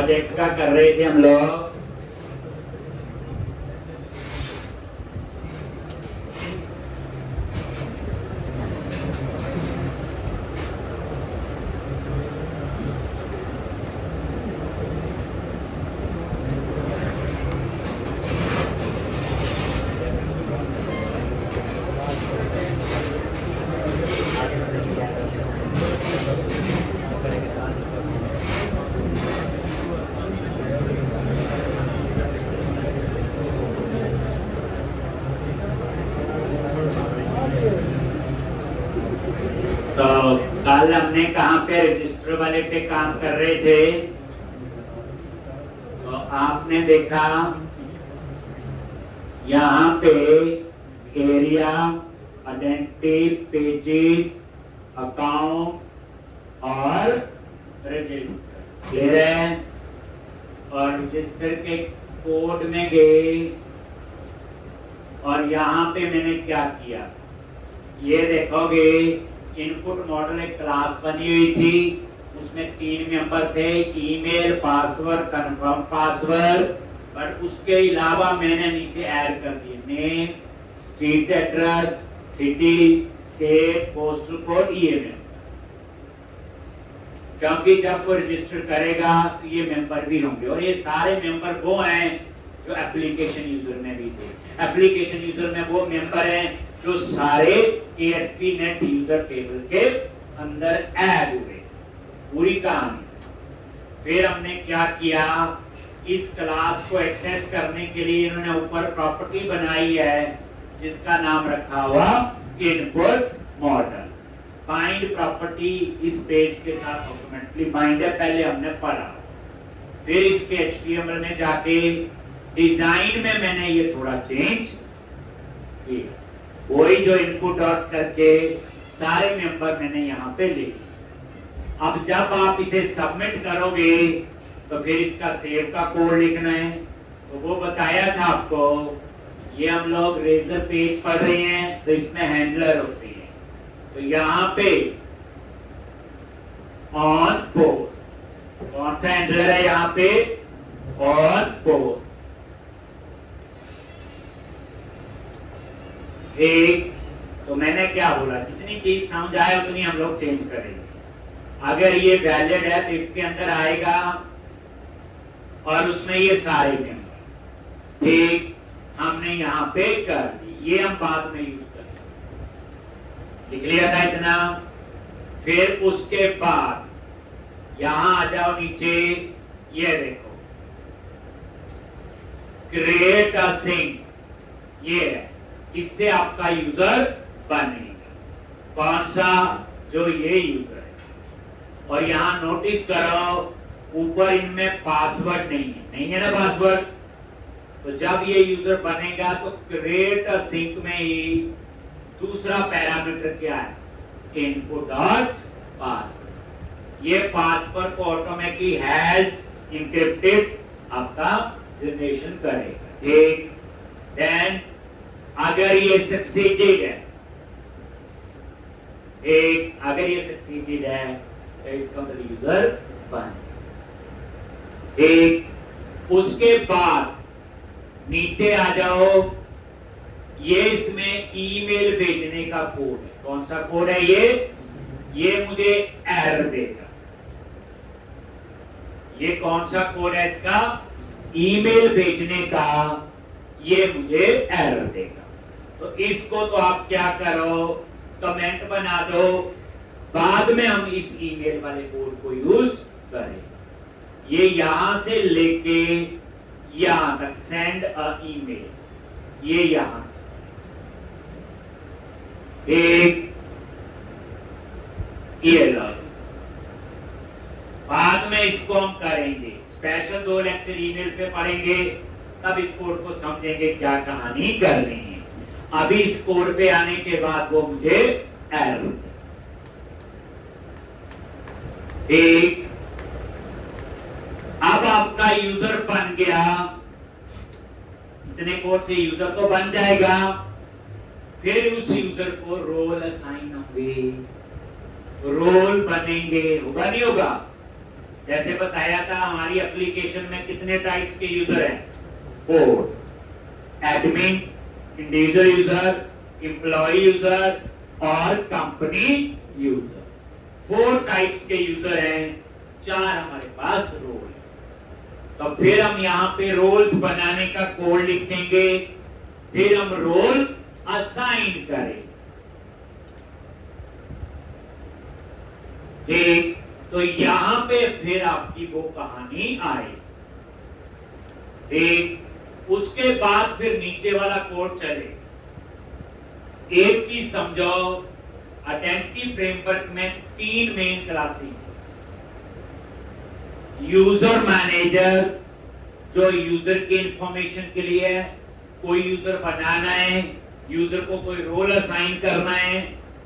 Project का कर रहे थे हम लोग। तो कल हमने कहाँ पे रजिस्टर वाले पे काम कर रहे थे, तो आपने देखा यहाँ पे एरिया, आइडेंटिटी, पेजेस, अकाउंट और रजिस्टर क्लियर है। और रजिस्टर के कोड में गए और यहाँ पे मैंने क्या किया, ये देखोगे इनपुट मॉडल एक क्लास बनी हुई थी, उसमें 3 मेंबर थे, email, password, confirm password. But उसके अलावा मैंने नीचे ऐड कर दिए name, street address, city, state, postal code, email. क्योंकि जब वो रजिस्टर करेगा तो ये मेंबर भी होंगे, और ये सारे मेंबर वो हैं जो एप्लीकेशन यूजर में भी थे। एप्लीकेशन यूजर में वो मेंबर हैं जो सारे ASP.NET यूजर टेबल के अंदर ऐड हुए। पूरी कहानी। फिर हमने क्या किया, इस क्लास को एक्सेस करने के लिए इन्होंने ऊपर प्रॉपर्टी बनाई है जिसका नाम रखा हुआ इनपुट मॉडल। बाइंड प्रॉपर्टी इस पेज के साथ ऑटोमेटिकली बाइंड है, पहले हमने पढ़ा। फिर इसके HTML में जाके डिजाइन में मैंने ये थोड़ा चेंज किया, वही जो इनपुट डॉट करके सारे मेंबर मैंने यहाँ पे ले। अब जब आप इसे सबमिट करोगे तो फिर इसका सेव का कोड लिखना है। तो वो बताया था आपको, ये हम लोग रेजर पेज पढ़ रहे हैं तो इसमें हैंडलर होती है। तो यहाँ पे ऑन पोस्ट, कौन सा हैंडलर है यहाँ पे, ऑन पोस्ट। एक तो मैंने क्या बोला, जितनी चीज समझ आए उतनी हम लोग चेंज करेंगे। अगर ये वैलिड है तो इसके अंदर आएगा और उसमें ये सारे मेंबर ठीक हमने यहाँ पे कर दी, ये हम बाद में यूज करेंगे। लिख लिया था इतना। फिर उसके बाद यहां आ जाओ नीचे, ये देखो क्रिएट अ सिंक, ये है, इससे आपका यूजर बनेगा। कौन सा, जो ये यूजर है। और यहां नोटिस करो ऊपर इनमें पासवर्ड नहीं है ना पासवर्ड। तो जब ये यूजर बनेगा तो क्रिएट अ सिंक में ही दूसरा पैरामीटर क्या है, इनपुट डॉट पासवर्ड। ये पासवर्ड को ऑटोमेटिकली हैश इंक्रिप्टेड आपका जनरेशन करेगा ठीक। देन अगर ये सक्सीडेड है, एक अगर ये सक्सीडेड है तो इसका मतलब यूजर बन एक। उसके बाद नीचे आ जाओ, ये इसमें ईमेल भेजने का कोड है। कौन सा कोड है ये मुझे एरर देगा। ये कौन सा कोड है इसका, ईमेल भेजने का, ये मुझे एरर देगा। तो इसको तो आप क्या करो, कमेंट बना दो, बाद में हम इस ईमेल वाले कोड को यूज करें। ये यहां से लेके यहां तक सेंड अ ईमेल, ये यहां एक ये लो। बाद में इसको हम करेंगे स्पेशल 2 लेक्चर ईमेल पे पढ़ेंगे, तब इस कोड को समझेंगे क्या कहानी करनी है। अभी इस कोड पे आने के बाद वो मुझे एरर एक। अब आपका यूजर बन गया, इतने कोड से यूजर तो बन जाएगा। फिर उस यूजर को रोल असाइन होंगे, रोल बनेंगे, होगा नहीं होगा, जैसे बताया था हमारी एप्लीकेशन में कितने टाइप्स के यूजर हैं? 4, admin, individual user, employ user और कंपनी यूजर। 4 टाइप्स के यूजर हैं, 4 हमारे पास रोल है। तो फिर हम यहाँ पे रोल्स बनाने का कोड लिखेंगे, फिर हम रोल असाइन करेंगे। ठीक, तो यहां पे फिर आपकी वो कहानी आई। ठीक, उसके बाद फिर नीचे वाला कोड चले। एक चीज समझो, आइडेंटिटी फ्रेमवर्क में 3 मेन क्लासेस, यूजर मैनेजर जो यूजर की इंफॉर्मेशन के लिए है, कोई यूजर बनाना है, यूजर को कोई रोल असाइन करना है,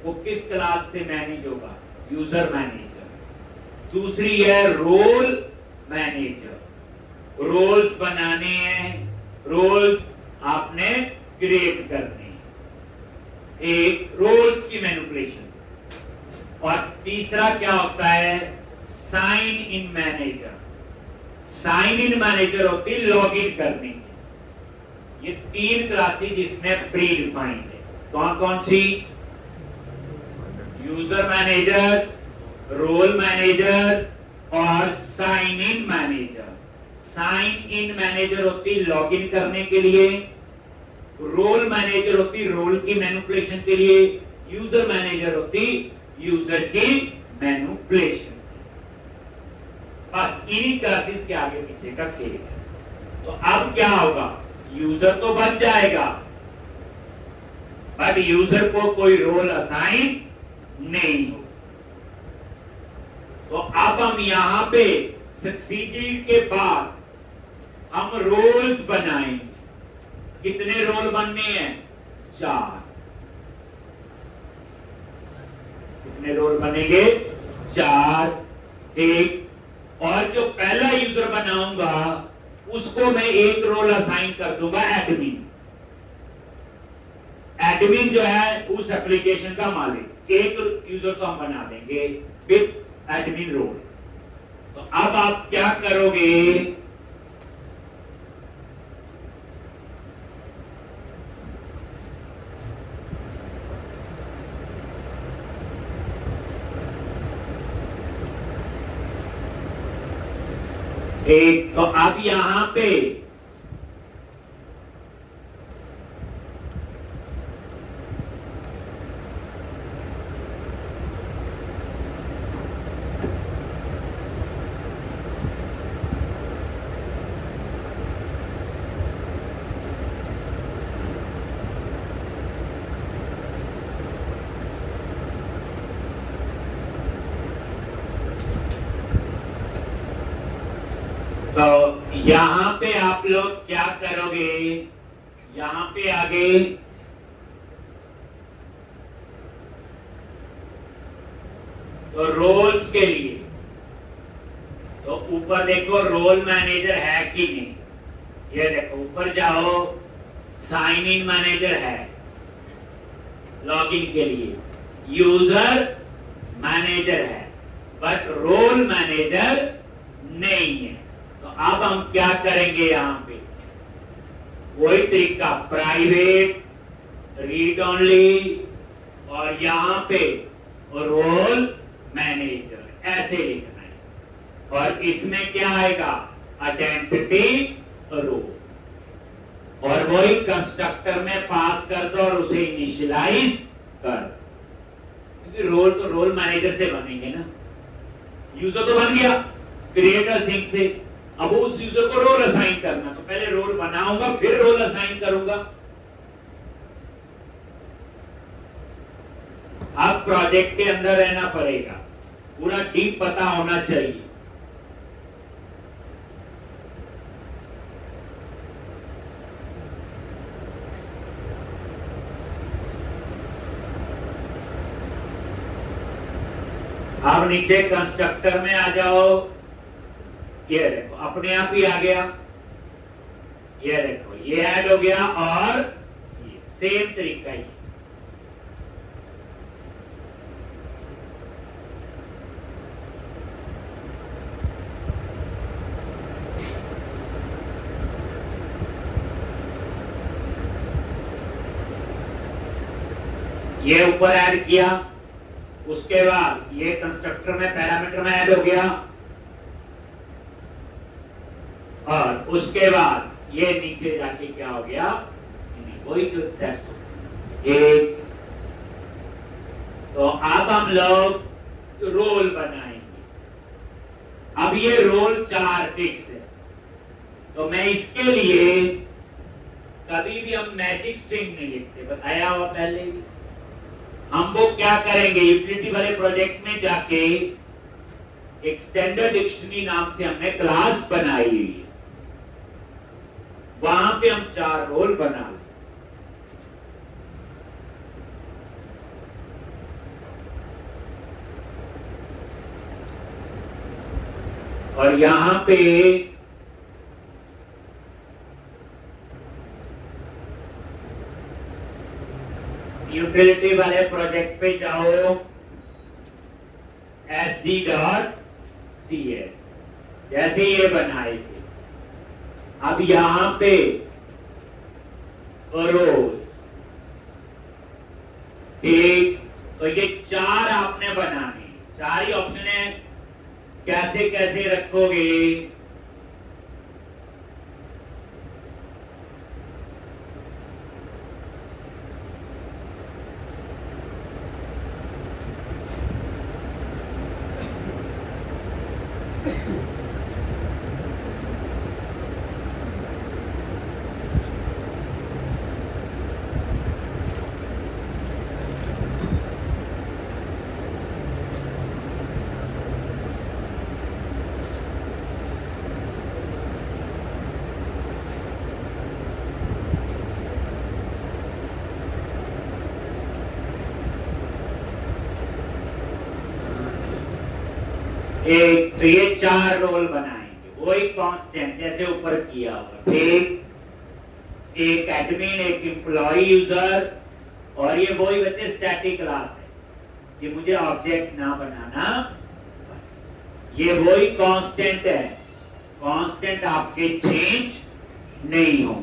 वो किस क्लास से मैनेज होगा? User manager. दूसरी है रोल मैनेजर, रोल्स बनाने हैं, रोल्स आपने क्रिएट करने हैं, एक रोल्स की मैनिपुलेशन। और तीसरा क्या होता है? Sign in manager. Sign in manager होती है लॉगिन करने की। ये 3 क्लासेस इसमें प्री डिफाइंड है। कौन कौन सी? यूजर मैनेजर, रोल मैनेजर और sign in manager. Sign in manager होती है लॉगिन करने के लिए, रोल मैनेजर होती रोल की मैनिपुलेशन के लिए, यूजर मैनेजर होती यूजर की मैनिपुलेशन। बस इन्हीं क्लासेस के आगे पीछे का खेल है। तो अब क्या होगा? यूजर तो बन जाएगा, बट यूजर को कोई रोल असाइन नहीं हो। तो अब हम यहां पे सक्सीडेड के बाद हम रोल्स बनाएंगे। कितने रोल बनने हैं? 4। कितने रोल बनेंगे? 4। एक, और जो पहला यूजर बनाऊंगा उसको मैं एक रोल असाइन कर दूंगा, एडमिन। एडमिन जो है उस एप्लीकेशन का मालिक, एक यूजर को हम बना देंगे विद एडमिन रोल। तो अब आप क्या करोगे? एक, तो अब यहां पे यहां पे आप लोग क्या करोगे? यहां पे आगे तो रोल्स के लिए तो ऊपर देखो रोल मैनेजर है कि नहीं। ये देखो ऊपर जाओ, साइन इन मैनेजर है लॉगिन के लिए, यूजर मैनेजर है, बट रोल मैनेजर नहीं है। तो अब हम क्या करेंगे? यहां पे वही तरीका, प्राइवेट, रीड ओनली और यहां पे रोल मैनेजर ऐसे लिखना है। और इसमें क्या आएगा? Identity role. और वही कंस्ट्रक्टर में पास कर दो और उसे इनिशियलाइज कर, क्योंकि रोल तो रोल मैनेजर से बनेंगे ना। यूजर तो बन गया क्रिएटर सिंक से, अब उस यूजर को रोल असाइन करना, तो पहले रोल बनाऊंगा फिर रोल असाइन करूंगा। अब प्रोजेक्ट के अंदर रहना पड़ेगा, पूरा डीप पता होना चाहिए। अब नीचे कंस्ट्रक्टर में आ जाओ, ये देखो अपने आप ही आ गया, ये देखो ये ऐड हो गया। और ये सेम तरीका ही, ये ऊपर ऐड किया, उसके बाद ये कंस्ट्रक्टर में पैरामीटर में ऐड हो गया, और उसके बाद ये नीचे जाके क्या हो गया, वही तो स्टेप्स। एक तो अब हम लोग रोल बनाएंगे। अब ये रोल 4 फिक्स है, तो मैं इसके लिए कभी भी हम मैजिक स्ट्रिंग नहीं लिखते, बताया हुआ पहले भी। हम वो क्या करेंगे, यूटिलिटी वाले प्रोजेक्ट में जाके एक स्टैंडर्ड डिक्शनरी नाम से हमने क्लास बनाई हुई है, वहां पे हम 4 रोल बना लें। और यहां पे यूटिलिटी वाले प्रोजेक्ट पे जाओ, sd.cs, जैसे ये बनाए थे। अब यहां पे रोल, ठीक, तो ये 4 आपने बनाने, 4 ही ऑप्शन है, कैसे कैसे रखोगे। एक तो ये 4 रोल बनाएंगे, वो एक कांस्टेंट जैसे ऊपर किया हुआ, ठीक, एक एडमिन, एक एम्प्लॉय यूजर, और ये वही बच्चे स्टैटिक क्लास है, ये मुझे ऑब्जेक्ट ना बनाना, ये वही कांस्टेंट है, कांस्टेंट आपके चेंज नहीं हो।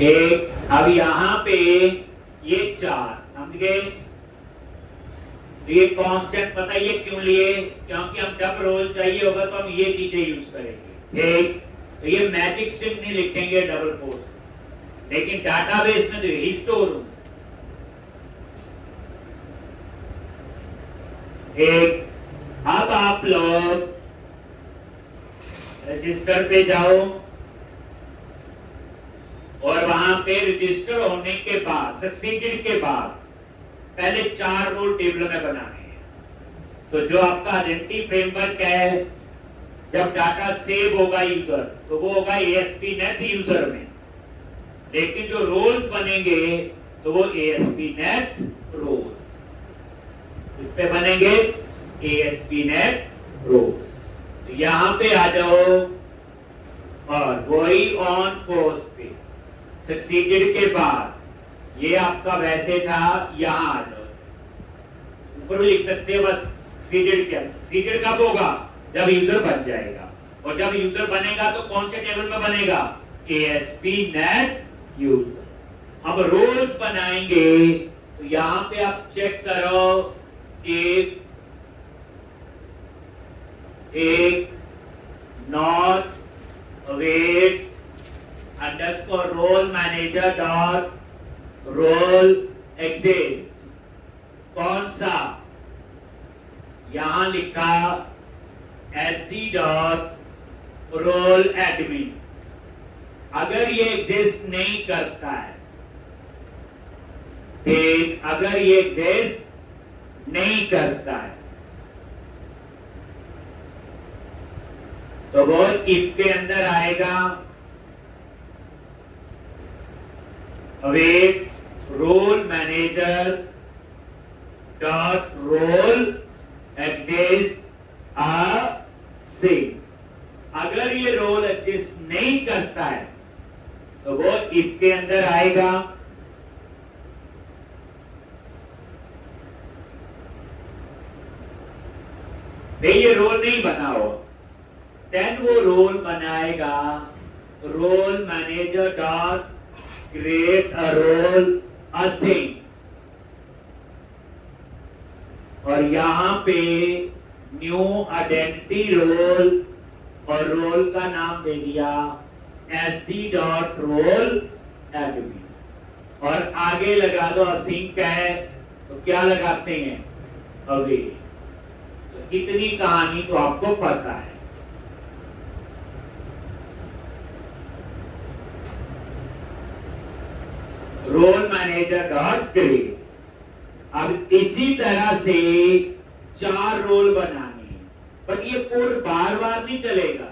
एक, अब यहां पे ये 4 समझ गए, तो ये कांस्टेंट पता है ये क्यों लिए, क्योंकि हम जब रोल चाहिए होगा तो हम ये चीजें यूज करेंगे, ठीक, तो ये मैजिक स्ट्रिंग नहीं लिखेंगे डबल कोट्स, लेकिन डाटाबेस में तो यही स्टोर हो। एक, अब आप लोग रजिस्टर पे जाओ, और वहां पे रजिस्टर होने के बाद, सक्सीडेड के बाद, पहले 4 रोल टेबल में बनाने हैं। तो जो आपका आइडेंटिटी फ्रेमवर्क है, जब डाटा सेव होगा यूजर, तो वो होगा ASP.NET यूजर में, लेकिन जो रोल्स बनेंगे तो वो ASP.NET रोल्स, इस पे बनेंगे ASP.NET रोल्स। तो यहां पे आ जाओ, और वही ऑन कोर्स पे सक्सीडेड के बाद, ये आपका वैसे था, यहां आ जाओ, ऊपर भी लिख सकते हैं बस सक्सीडेड क्या, सक्सीडेड कब होगा जब यूजर बन जाएगा, और जब यूजर बनेगा तो कौन से टेबल में बनेगा, ASP.NET यूजर। अब रोल्स बनाएंगे तो यहां पे आप चेक करो, एक not await underscore role manager dot role exist, कौन सा, यहां लिखा SD डॉट रोल एडमिन। अगर ये एग्जिस्ट नहीं करता है, ठीक, अगर ये एग्जिस्ट नहीं करता है तो वो इफ के अंदर आएगा, await role manager dot role exist sync. अगर ये रोल एग्जिस्ट नहीं करता है तो वो इफ के अंदर आएगा, नहीं ये रोल नहीं बना हो, देन वो रोल बनाएगा role manager dot create a role async, और यहां पे न्यू आइडेंटिटी रोल, और रोल का नाम दे दिया SD डॉट रोल एडमिन, और आगे लगा दो असिंक है तो क्या लगाते हैं, अवे। तो इतनी कहानी तो आपको पता है। Role manager dot create. अब इसी तरह से 4 रोल बनाने हैं, बट ये कोड बार बार नहीं चलेगा,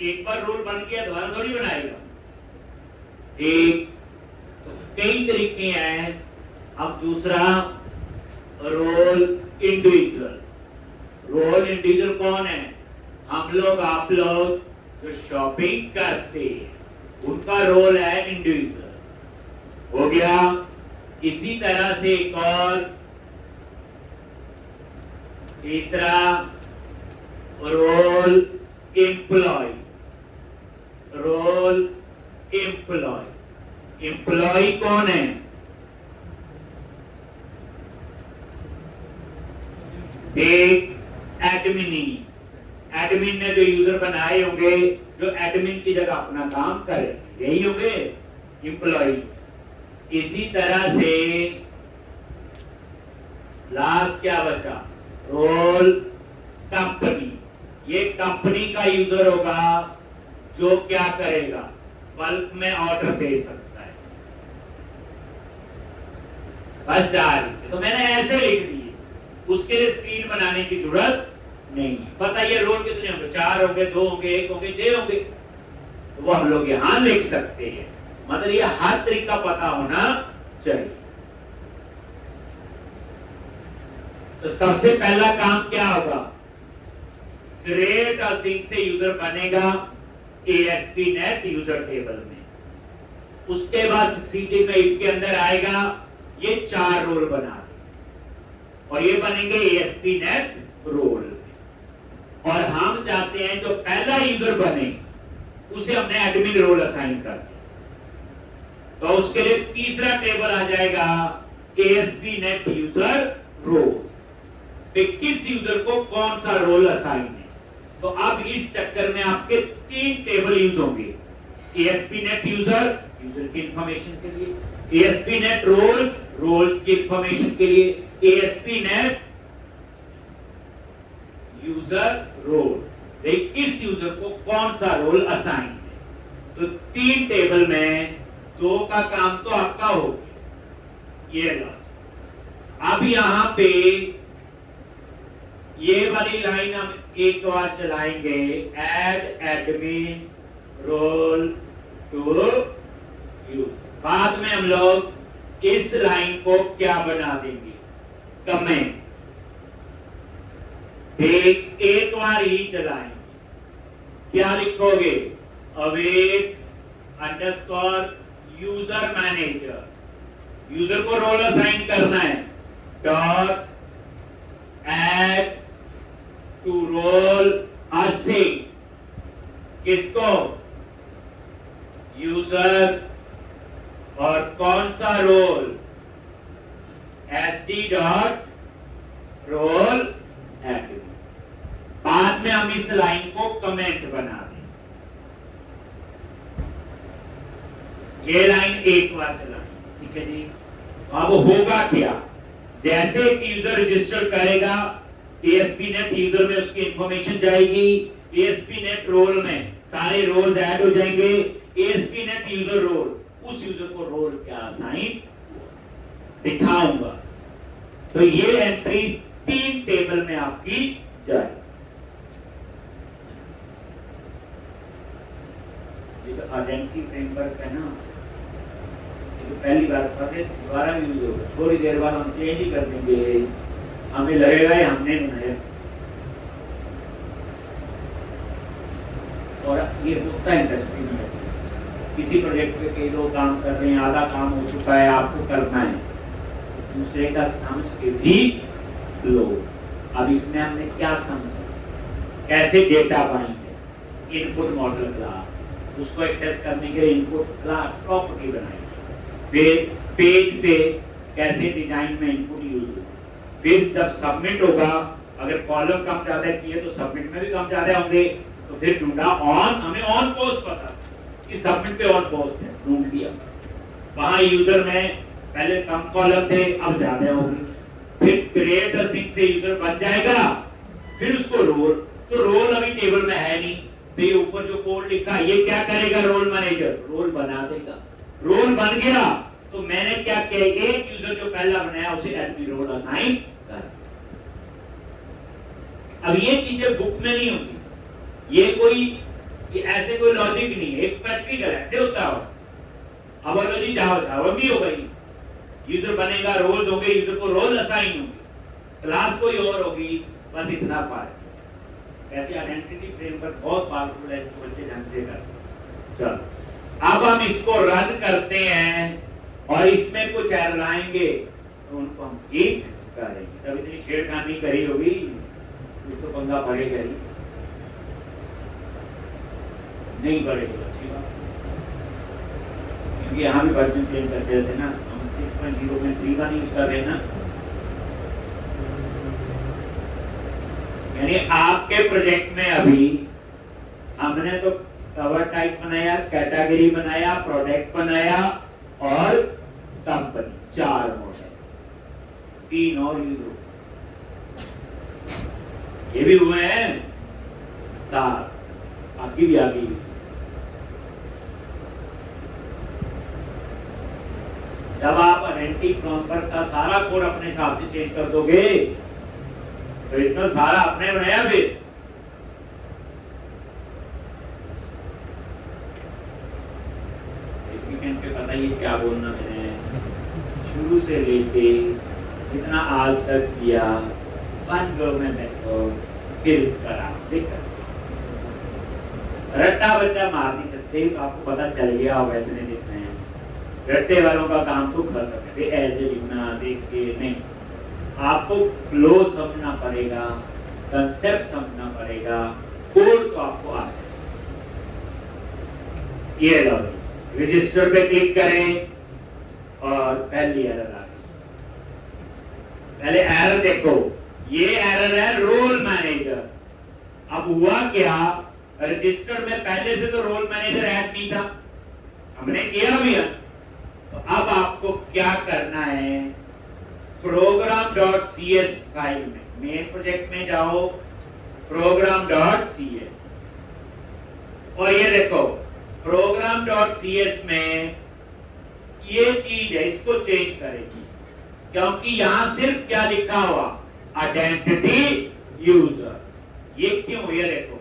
एक बार रोल बन गया दोबारा थोड़ी बनाएगा, एक तो कई तरीके हैं। अब दूसरा रोल इंडिविजुअल। रोल इंडिविजुअल कौन है, हम लोग आप लोग जो शॉपिंग करते हैं उनका रोल है इंडिविजुअल, हो गया। इसी तरह से एक और तीसरा role employ. Role employ, employ कौन है, एक एडमिनी, एडमिन ने जो यूजर बनाए होंगे जो एडमिन की जगह अपना काम करे, यही होंगे एम्प्लॉय। इसी तरह से लास्ट क्या बचा, रोल कंपनी। ये कंपनी का यूजर होगा जो क्या करेगा, बल्क में ऑर्डर दे सकता है। बस 4, तो मैंने ऐसे लिख दिए, उसके लिए स्क्रीन बनाने की जरूरत नहीं। पता ये रोल कितने होंगे, 4 होंगे, 2 होंगे, 1 होंगे, 6 होंगे, तो वो हम लोग यहां लिख सकते हैं। मतलब ये हर तरीका पता होना चाहिए। तो सबसे पहला काम क्या होगा, क्रिएट अ सिंक से यूजर बनेगा ASP.NET यूजर टेबल में। उसके बाद सक्सीडिंग में इफ के अंदर आएगा, ये 4 रोल बना दे और ये बनेंगे ASP.NET रोल। और हम चाहते हैं जो पहला यूजर बने उसे हमने एडमिन रोल असाइन कर दिया, तो उसके लिए तीसरा टेबल आ जाएगा ASP.NET यूजर रोल, किस यूजर को कौन सा रोल असाइन है। तो अब इस चक्कर में आपके 3 टेबल यूज होंगे, ASP.NET यूजर, यूजर की इंफॉर्मेशन के लिए, ASP.NET रोल्स, रोल्स की इंफॉर्मेशन के लिए, ASP.NET यूजर रोल, किस यूजर को कौन सा रोल असाइन है। तो 3 टेबल में 2 का काम तो आपका हो गया, ये लो। अब यहां पे ये वाली लाइन हम एक बार चलाएंगे, add admin role to use. बाद में हम लोग इस लाइन को क्या बना देंगे, कमेंट। एक बार ही चलाएंगे, क्या लिखोगे, await underscore user manager, user को रोल असाइन करना है, डॉट टू रोल असिंग, किसको? यूजर। और कौन सा role? SD dot role admin. बाद में हम इस लाइन को कमेंट बना दें। ये लाइन एक बार चलाएं, ठीक है जी। अब होगा क्या? जैसे एक यूजर रजिस्टर करेगा, ASP.NET यूजर में उसकी इंफॉर्मेशन जाएगी, ASP.NET रोल में सारे रोल्स ऐड हो जाएंगे, ASP.NET यूजर रोल, उस यूजर को रोल क्या असाइन दिखाऊंगा। तो ये एंट्री 3 टेबल में आपकी जाए। ये तो आइडेंटिटी फ्रेमवर्क है ना, ये तो पहली बार पढ़े, दोबारा यूज होगा, थोड़ी देर बाद हम चेंज ही कर देंगे, हमें लगेगा ये हमने बनाया। और ये होता है इंडस्ट्री में, किसी प्रोजेक्ट पे कई लोग काम कर रहे हैं, आधा काम हो चुका है, आपको करना है, दूसरे का समझ के भी लो। अब इसमें हमने क्या समझा, कैसे डेटा पाएंगे, इनपुट मॉडल क्लास, उसको एक्सेस करने के लिए इनपुट क्लास प्रॉपर्टी बनाएंगे, फिर पेज पे कैसे डिजाइन में इनपुट यूज होगा, फिर जब सबमिट होगा, अगर कॉलम कम ज्यादा किए तो सबमिट में भी कम ज्यादा होंगे, तो फिर ढूंढा ऑन, हमें ऑन पोस्ट पता कि सबमिट पे ऑन पोस्ट है, ढूंढ लिया। वहां यूजर में पहले कम कॉलम थे, अब ज्यादा होंगे, फिर क्रिएट अ सिंक से यूजर बन जाएगा, फिर उसको रोल, तो रोल अभी टेबल में है नहीं, तो ये ऊपर जो कोड लिखा है ये क्या करेगा? रोल मैनेजर रोल बना देगा। रोल बन गया तो मैंने क्या किया, एक यूजर जो पहला बनाया उसे एडमिन रोल असाइन कर। अब ये चीजें बुक में नहीं होती, ये ऐसे कोई लॉजिक नहीं है, एक प्रैक्टिकल ऐसे होता हो। अब बोलो जी जावा भी हो गई, यूजर बनेगा, रोल्स होंगे, यूजर को रोल असाइन होंगे, क्लास कोई और होगी, बस इतना फर्क। ऐसे आइडेंटिटी फ्रेमवर्क बहुत पावरफुल है, इसको बच्चे ढंग से करते। चलो अब हम इसको रन करते हैं और इसमें कुछ एरर आएंगे तो उनको हम ठीक करेंगे। जब इतनी छेड़खानी करी होगी तो पंगा पड़ेगा ही नहीं, पड़ेगा अच्छी बात, क्योंकि यहाँ भी वर्जन चेंज करते रहते ना, हम 6.0 में 3 का यूज कर रहे हैं ना। यानी आपके प्रोजेक्ट में अभी हमने तो कवर टाइप बनाया, कैटेगरी बनाया, प्रोडक्ट बनाया और कंपनी, 4 मॉडल, 3 और यूज हो, ये भी हुए हैं 7, बाकी भी आ गई। जब आप आइडेंटिटी फ्रेमवर्क का सारा कोड अपने हिसाब से चेंज कर दोगे तो इसमें सारा आपने बनाया, फिर इस वीकेंड पे पता ही क्या बोलना मैंने, शुरू से लेके जितना आज तक किया, वन गवर्नमेंट मेथड, फिर इसका आराम से कर, रट्टा बच्चा मार नहीं सकते, तो आपको पता चल गया होगा इतने दिन में। रट्टे वालों का काम तो खत्म है, ऐसे लिखना देख के नहीं, आपको फ्लो समझना पड़ेगा, कंसेप्ट समझना पड़ेगा, कोड तो आपको आता है। ये लो रजिस्टर पे क्लिक करें और पहली एरर आ गई। पहले एरर देखो, ये एरर है रोल मैनेजर। अब हुआ क्या, रजिस्टर में पहले से तो रोल मैनेजर ऐड नहीं था, हमने किया भी है। तो अब आपको क्या करना है, program.cs फाइल में, मेन प्रोजेक्ट में जाओ, program.cs, और ये देखो program.cs में ये चीज है, इसको चेंज करेगी, क्योंकि यहां सिर्फ क्या लिखा हुआ, आइडेंटिटी यूजर। ये क्यों, ये देखो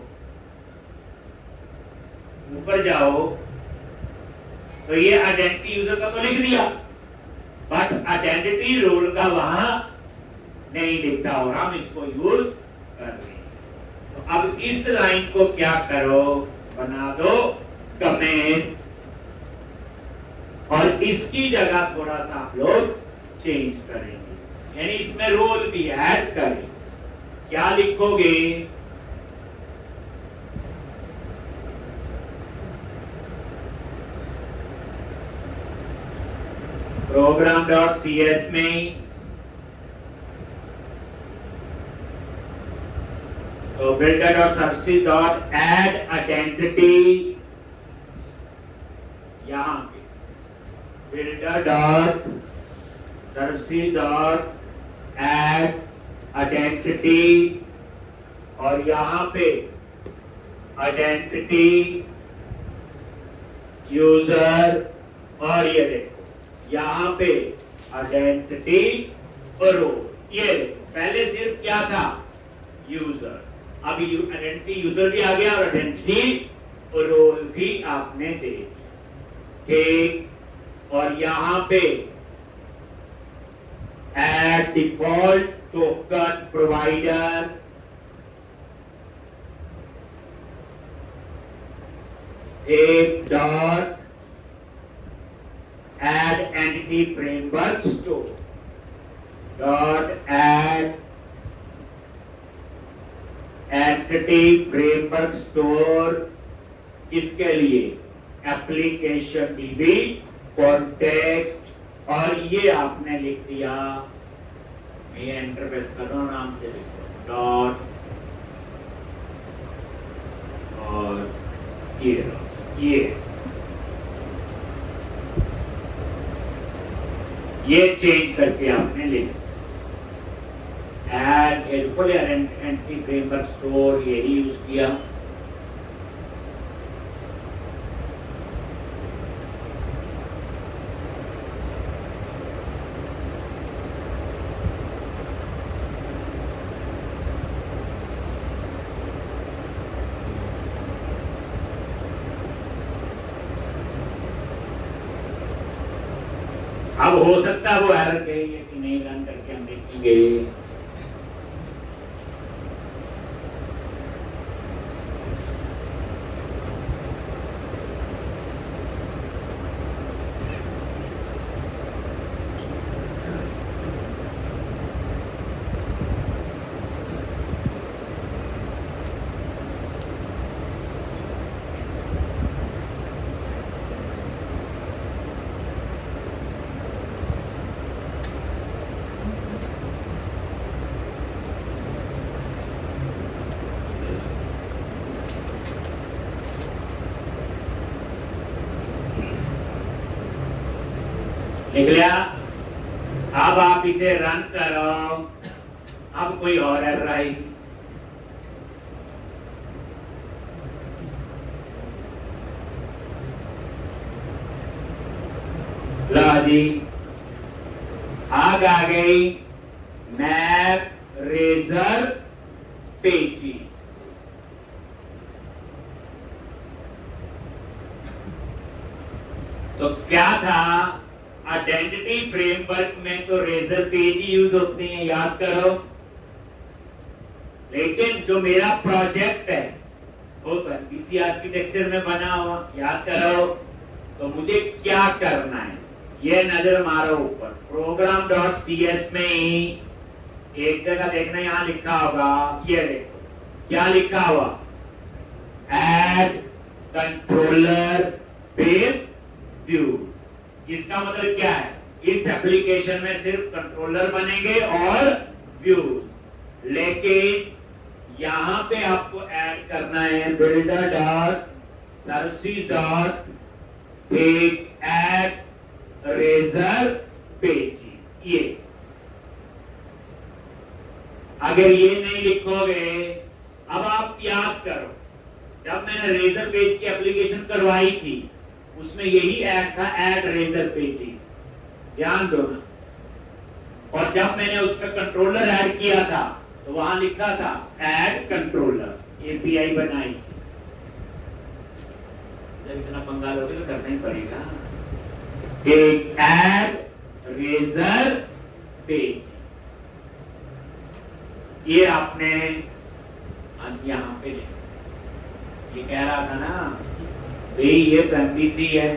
ऊपर जाओ तो ये आइडेंटिटी यूजर का तो लिख दिया, बट आइडेंटिटी रोल का वहां नहीं लिखता, और हम इसको यूज कर रहे हैं। तो अब इस लाइन को क्या करो, बना दो कमेंट, और इसकी जगह थोड़ा सा आप लोग चेंज करेंगे, यानी इसमें रोल भी ऐड करें। क्या लिखोगे? program.cs में तो builder.services.add identity यहां पे builder.services.add identity और यहां पे identity यूजर और ये देखो यहां पे आइडेंटिटी और रो ये पहले सिर्फ क्या था यूजर, अब आइडेंटिटी यूजर भी आ गया और आइडेंटिटी और रोल भी आपने दे दी। ठीक, और यहां पे ऐड डिफॉल्ट टोकन प्रोवाइडर एक dot add entity framework store dot add entity framework store किसके लिए? एप्लीकेशन डीबी कॉन्टेक्स्ट और ये आपने लिख दिया, ये इंटरफेस कर रहा हूं नाम से डॉट और ये चेंज करके आपने लिखा ऐड एंटिटी फ्रेमवर्क स्टोर यही यूज किया। अब हो सकता है वो एरर गई है कि नहीं, रन करके हम देखेंगे। लिख लिया। अब आप इसे रन करो, अब कोई और एरर आएगी। लो जी, आग आ गई मैप रेजर पेजी। तो क्या था, आइडेंटिटी फ्रेमवर्क में तो रेजर पेज ही यूज होते हैं, याद करो। लेकिन जो मेरा प्रोजेक्ट है वो तो इसी आर्किटेक्चर में बना हुआ, याद करो। तो मुझे क्या करना है, ये नजर मारो ऊपर program.cs में ही एक जगह देखना, यहां लिखा होगा, ये देखो क्या लिखा हुआ, ऐड कंट्रोलर विद व्यू। इसका मतलब क्या है, इस एप्लीकेशन में सिर्फ कंट्रोलर बनेंगे और व्यूज। लेकिन यहां पे आपको ऐड करना है builder.services.add रेजर पेजेस। ये अगर ये नहीं लिखोगे, अब आप याद करो, जब मैंने रेजर पेज की एप्लीकेशन करवाई थी उसमें यही ऐड था, ऐड रेजर पेजेस, ध्यान दो ना। और जब मैंने उस पर कंट्रोलर ऐड किया था तो वहां लिखा था ऐड कंट्रोलर, एपीआई बनाई थी। जब इतना पंगा लोगे तो करना ही पड़ेगा। एक ऐड रेजर पेज, ये आपने यहां पे लिखा। ये कह रहा था ना भाई ये तो एमपीसी है,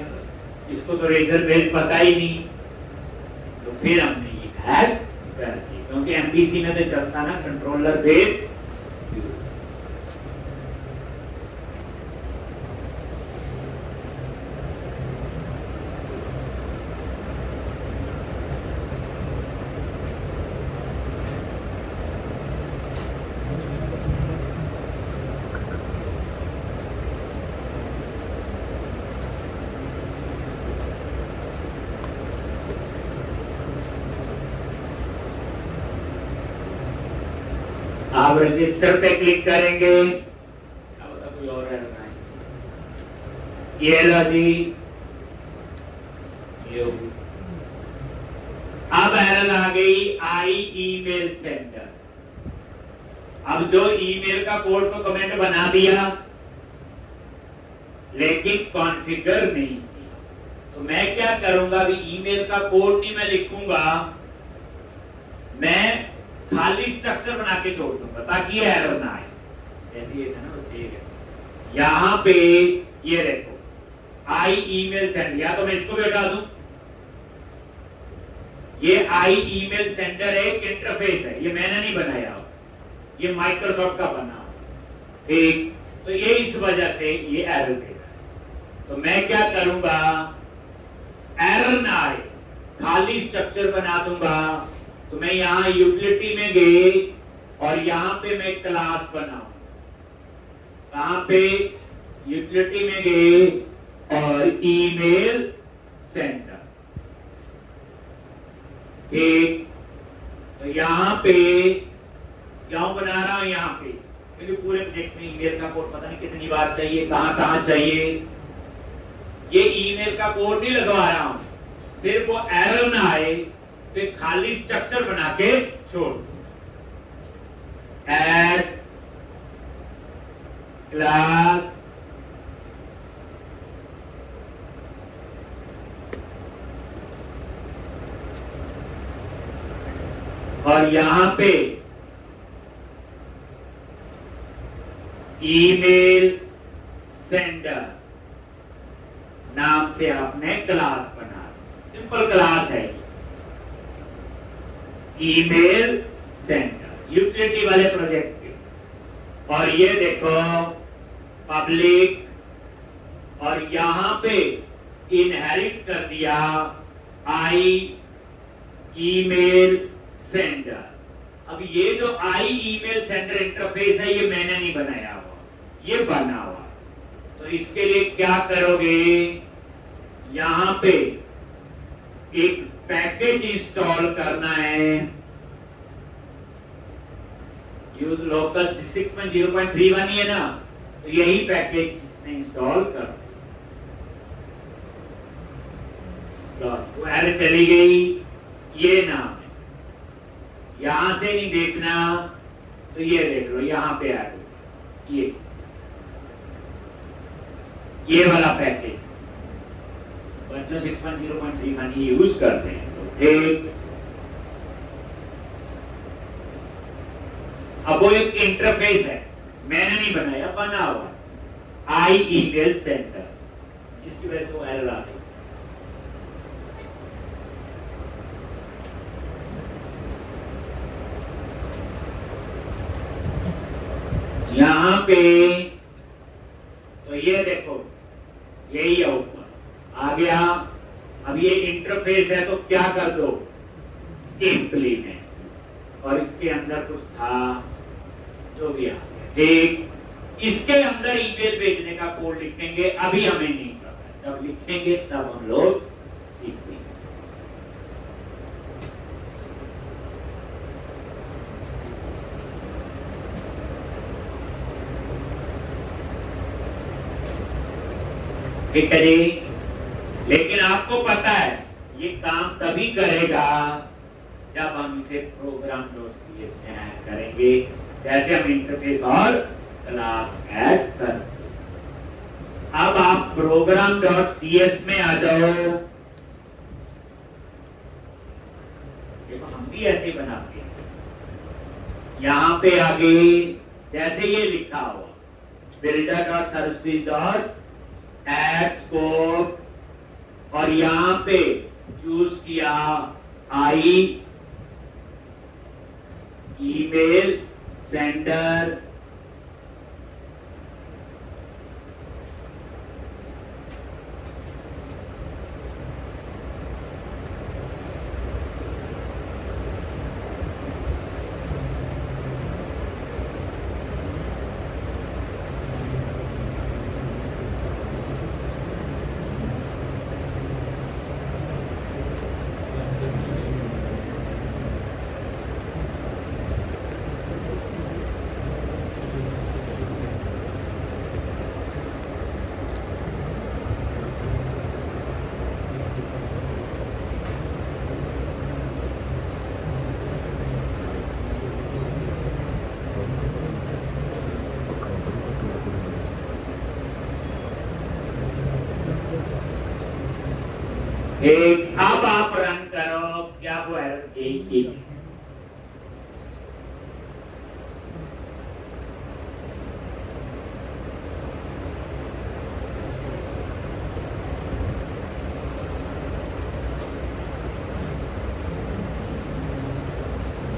इसको तो रेजर पेज पता ही नहीं, तो फिर हमने ये ऐड कर दी। तो क्योंकि एमबीसी में तो चलता ना कंट्रोलर बेस। आप रजिस्टर पे क्लिक करेंगे, अब तक कोई और एरर है, ये लो जी, ये होगी। अब एरर आ गई आई ईमेल सेंडर। अब जो ईमेल का कोड तो कमेंट बना दिया लेकिन कॉन्फ़िगर नहीं किया, तो मैं क्या करूंगा, अभी ईमेल का कोड नहीं मैं लिखूंगा, मैं खाली स्ट्रक्चर बना के छोड़ दूंगा ताकि ये एरर ना आए। ऐसे ये था ना बच्चे, यहां पे ये देखो आई ईमेल सेंड, या तो मैं इसको भी हटा दूं, ये आई ईमेल सेंडर एक इंटरफेस है, ये मैंने नहीं बनाया, ये माइक्रोसॉफ्ट का बना, ठीक, तो ये इस वजह से ये एरर देगा। तो मैं क्या करूंगा, एरर ना आए खाली स्ट्रक्चर बना दूंगा, तो मैं यहां यूटिलिटी में गए और यहां पे मैं क्लास बनाऊं, कहां पे, यूटिलिटी में गए और ईमेल सेंडर, ठीक, तो यहां पे क्यों बना रहा हूं, यहां पे क्योंकि पूरे प्रोजेक्ट में ईमेल का कोड पता नहीं कितनी बार चाहिए, कहां चाहिए, ये ईमेल का कोड नहीं लगवा रहा हूं, सिर्फ वो एरर ना आए तो एक खाली स्ट्रक्चर बना के छोड़, ऐड क्लास और यहां पे ईमेल सेंडर नाम से आपने क्लास बना, सिंपल क्लास है, ईमेल सेंडर यूटिलिटी वाले प्रोजेक्ट के। और ये देखो पब्लिक, और यहां पे इनहेरिट कर दिया आई ईमेल सेंडर। अब ये जो आई ईमेल सेंडर इंटरफेस है ये मैंने नहीं बनाया हुआ, ये बना हुआ, तो इसके लिए क्या करोगे, यहां पे एक पैकेज इंस्टॉल करना है, यूज लोकल 6.0.31 ही है ना, तो यही पैकेज इसमें इंस्टॉल कर दो, एरर चली गई, ये नाम है, यहां से नहीं देखना तो ये देख लो, यहां पे आ गई, ये वाला पैकेज बच्चों 6.0.31 यूज करते हैं, तो ठीक, अब वो एक इंटरफेस है, मैंने नहीं बनाया, बना हुआ आई ईमेल सेंडर, जिसकी वजह से वो एरर आ गई। यहां पे तो ये देखो यही है, ऊपर आ गया। अब ये इंटरफेस है तो क्या कर दो, इम्प्लीमेंट, और इसके अंदर कुछ था जो भी आ गया, ठीक, इसके अंदर ईमेल भेजने का कोड लिखेंगे, अभी हमें नहीं पता, जब लिखेंगे तब हम लोग सीखेंगे। ठीक है जी, लेकिन आपको पता है ये काम तभी करेगा जब हम इसे program.cs में ऐड करेंगे, जैसे हम इंटरफेस और क्लास ऐड करते हैं। अब आप program.cs में आ जाओ, देखो हम भी ऐसे ही बनाते हैं, यहां पे आगे जैसे ये लिखा हुआ builder.services और एड स्कोप, और यहां पे चूज किया आई ईमेल सेंडर एक। अब आप रन करो, क्या वो एरर एक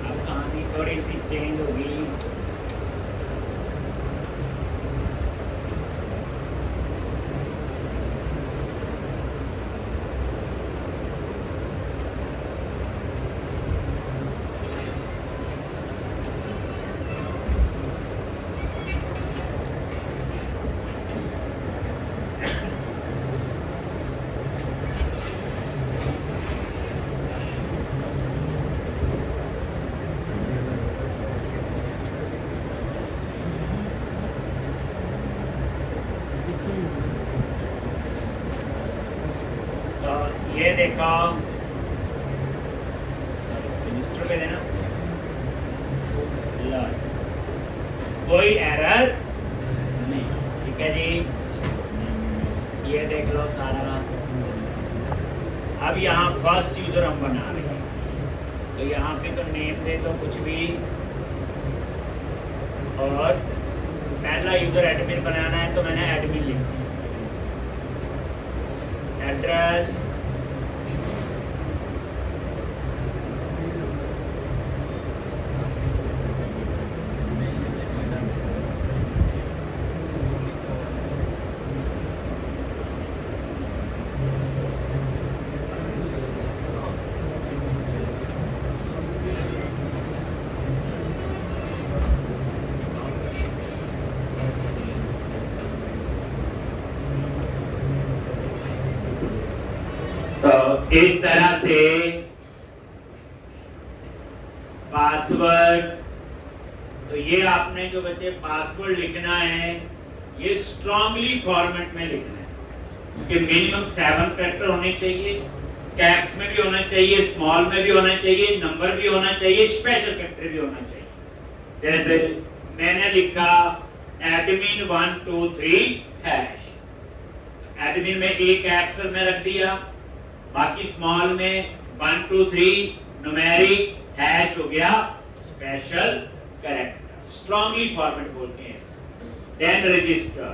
अब कहानी थोड़ी सी चेंज होगी। ये देखो, रजिस्टर पे देना, कोई एरर नहीं। ठीक है जी, ये देख लो सारा। अब यहाँ फर्स्ट यूजर हम बना रहे हैं, तो यहाँ पे तो नेम दे दो कुछ भी, और पहला यूजर एडमिन बनाना है तो मैंने एडमिन लिख दिया। एड्रेस, इस तरह से पासवर्ड। तो ये आपने जो बच्चे पासवर्ड लिखना है, ये स्ट्रांगली फॉर्मेट में लिखना है, कि मिनिमम 7 कैरेक्टर होने चाहिए, कैप्स में भी होना चाहिए, स्मॉल में भी होना चाहिए, नंबर भी होना चाहिए, स्पेशल कैरेक्टर भी होना चाहिए। जैसे मैंने लिखा एडमिन 123 हैश, एडमिन में एक कैरेक्टर में रख दिया, बाकी स्मॉल में 123 न्यूमेरिक हैश हो गया स्पेशल कैरेक्टर। स्ट्रांगली फॉर्मेट बोलते हैं। देन रजिस्टर,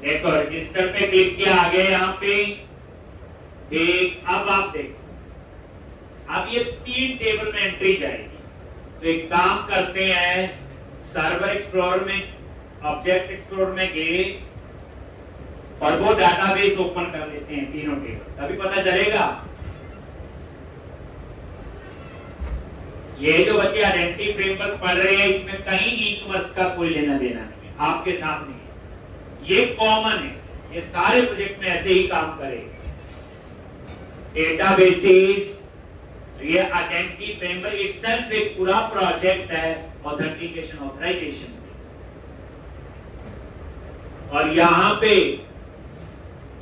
देखो रजिस्टर पे क्लिक किया, आ गया यहाँ पे। ठीक, अब आप देखो, अब ये 3 टेबल में एंट्री जाएगी। तो एक काम करते हैं, सर्वर एक्सप्लोरर में, ऑब्जेक्ट एक्सप्लोरर में गए और वो डाटाबेस ओपन कर देते हैं, तीनों टेबल, तभी पता चलेगा। ये जो बच्चे आइडेंटिटी फ्रेमवर्क पढ़ रहे हैं, इसमें कहीं ई कॉमर्स का कोई लेना देना नहीं है, आपके सामने है, ये कॉमन है, ये सारे प्रोजेक्ट में ऐसे ही काम करेगा। डेटाबेसेस, ये आइडेंटिटी फ्रेमवर्क इटसेल्फ एक पूरा प्रोजेक्ट है ऑथेंटिकेशन ऑथराइजेशन। और यहां पे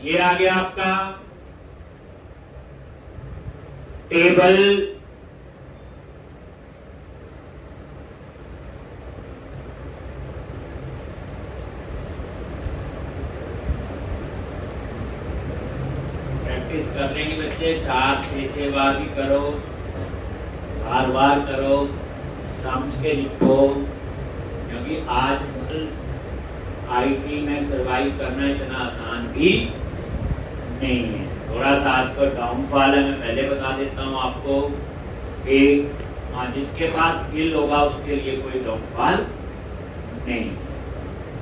ये आ गया आपका टेबल, प्रैक्टिस कर लेंगे बच्चे, 4-6 बार भी करो, बार करो, समझ के लिखो, क्योंकि आजकल आईटी में सरवाइव करना इतना आसान भी नहीं है। थोड़ा सा आज का डाउनफॉल है, मैं पहले बता देता हूँ आपको। एक हाँ, जिसके पास स्किल होगा उसके लिए कोई डॉगफॉल नहीं।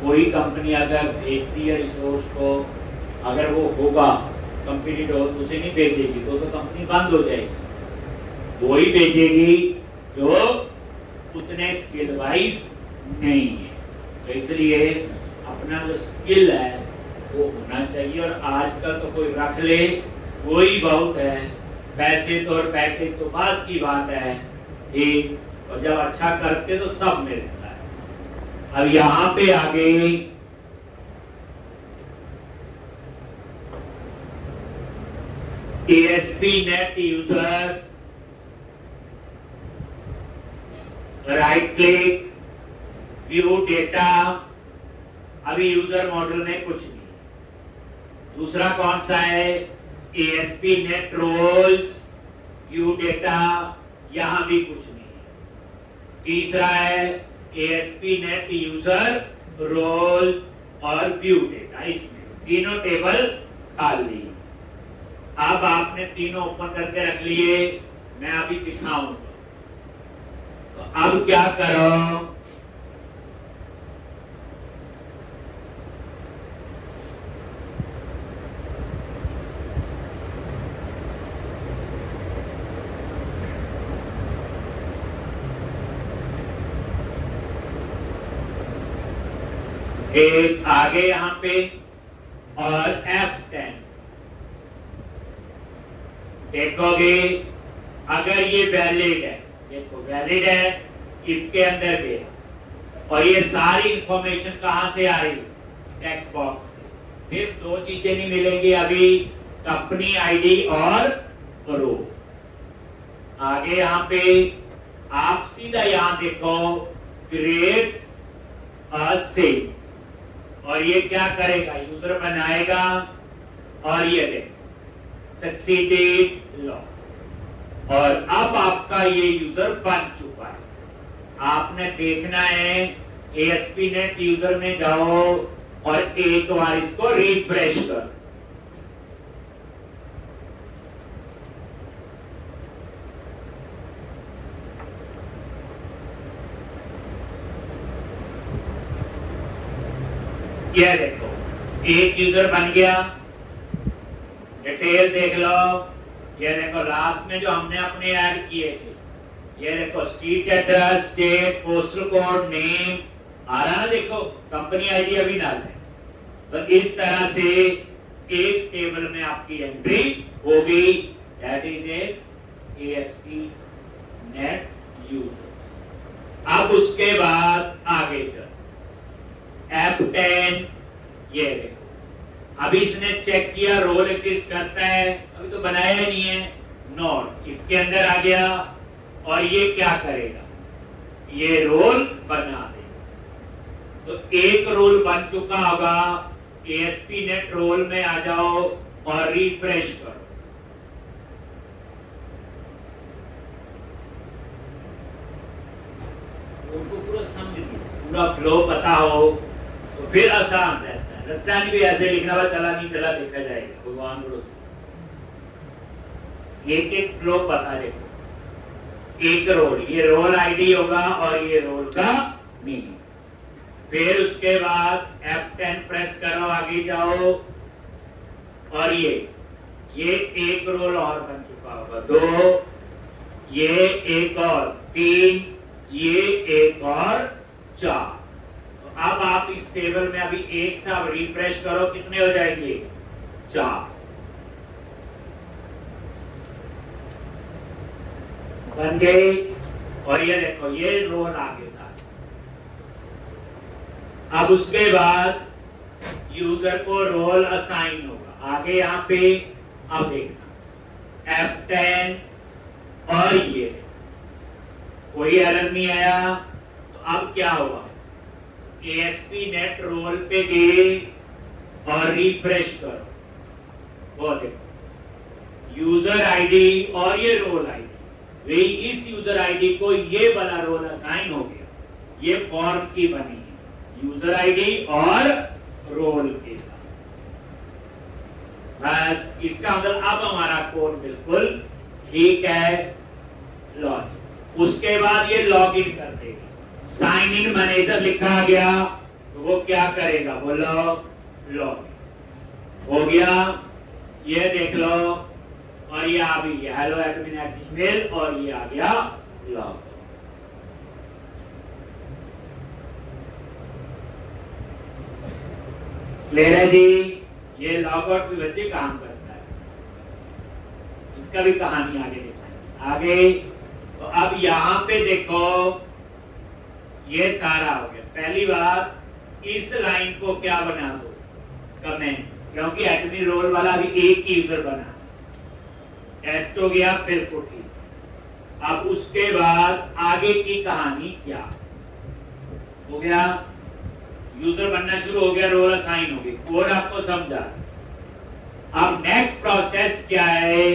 कोई कंपनी अगर भेजती है रिसोर्स को, अगर वो होगा कंपनी उसे नहीं भेजेगी तो कंपनी बंद हो जाएगी। वो ही भेजेगी जो उतने स्किल वाइज नहीं है। तो इसलिए अपना जो स्किल है वो होना चाहिए। और आजकल तो कोई रख ले वही बहुत है, पैसे तो और पैकेज तो बात की बात है एक, और जब अच्छा करते तो सब मिलता है। अब यहाँ पे आगे ASP.NET users, right click, view data. अभी यूजर मॉडल में कुछ नहीं। दूसरा कौन सा है? ASP.NET रोल्स, व्यू डेटा, यहां भी कुछ नहीं। तीसरा है ASP.NET यूजर रोल्स और व्यू डेटा। इसमें तीनों टेबल खाली। अब आपने तीनों ओपन करके रख लिए, मैं अभी दिखाऊंगा। तो अब क्या करो, एक आगे यहां पे और F10 देखोगे। अगर ये वैलिड है, देखो वैलिड है, इसके अंदर गया और ये सारी इंफॉर्मेशन कहां से आ रही? टेक्स्ट बॉक्स से। सिर्फ दो चीजें नहीं मिलेंगी अभी, कंपनी आईडी और रो। आगे यहां पे आप सीधा यहां देखो क्रिएट अ सेव, और ये क्या करेगा? यूजर बनाएगा और ये देखो सक्सीडेड लॉग, और अब आपका ये यूजर बन चुका है। आपने देखना है ASP.NET यूजर में जाओ और एक बार इसको रिफ्रेश करो। ये देखो एक यूजर बन गया। डिटेल देख लो, ये देखो लास्ट में जो हमने अपने ऐड किए थे, ये देखो street address, state, postal code, name आ रहा ना, देखो कंपनी आईडी अभी डाल दें। तो इस तरह से एक टेबल में आपकी एंट्री होगी। That is a ASP.NET user. अब उसके बाद आगे चलो F10, ये देखो अभी इसने चेक किया रोल एग्जिस्ट करता है, अभी तो बनाया ही नहीं है। नॉट इसके अंदर आ गया और ये क्या करेगा? ये रोल बना देगा। तो एक रोल बन चुका होगा। ASP.NET रोल में आ जाओ और रिफ्रेश करो। उनको पूरा समझ लो, पूरा फ्लो पता हो तो फिर आसान रहता है। रट्टा भी ऐसे लिखना हुआ चला नहीं चला देखा जाएगा, भगवान भरोसे। एक एक फ्लो पता देखो, एक रोल, ये रोल आईडी होगा और ये रोल का मीनिंग। फिर उसके बाद F10 प्रेस करो, आगे जाओ और ये एक रोल और बन चुका होगा। 2, ये एक और 3, ये एक और 4। अब आप इस टेबल में अभी एक था, अब रिफ्रेश करो, कितने हो जाएंगे? 4 बन गए। और ये देखो ये रोल आगे साथ। अब उसके बाद यूजर को रोल असाइन होगा। आगे यहाँ पे अब देखना F10 और ये कोई एरर नहीं आया। तो अब क्या हुआ? ASP.NET रोल पे गए और रिफ्रेश करो, वो देखो यूजर आईडी और ये रोल आईडी, वे इस यूजर आईडी को ये वाला रोल असाइन हो गया। ये फॉर्म की बनी है यूजर आईडी और रोल के साथ। बस इसका मतलब अब हमारा कोड बिल्कुल ठीक है। लॉजिक उसके बाद ये लॉग इन कर देगा। साइन इन मैनेजर लिखा गया तो वो क्या करेगा, बोलो लॉग हो गया। ये देख लो, और ये आ भी गया हेलो एडमिन एट जीमेल, और ये आ गया लॉग। क्लियर है जी। ये लॉग आउट भी बच्चे काम करता है, इसका भी कहानी आगे दिखाएंगे आगे। तो अब यहां पे देखो, ये सारा हो गया। पहली बात, इस लाइन को क्या बना दो, कमेंट, क्योंकि एडमिन रोल वाला भी एक ही यूजर बना। टेस्ट हो गया, फिर पुटी। अब उसके बाद आगे की कहानी क्या हो गया, यूजर बनना शुरू हो गया, रोल असाइन हो गई, कोड आपको समझा। अब नेक्स्ट प्रोसेस क्या है,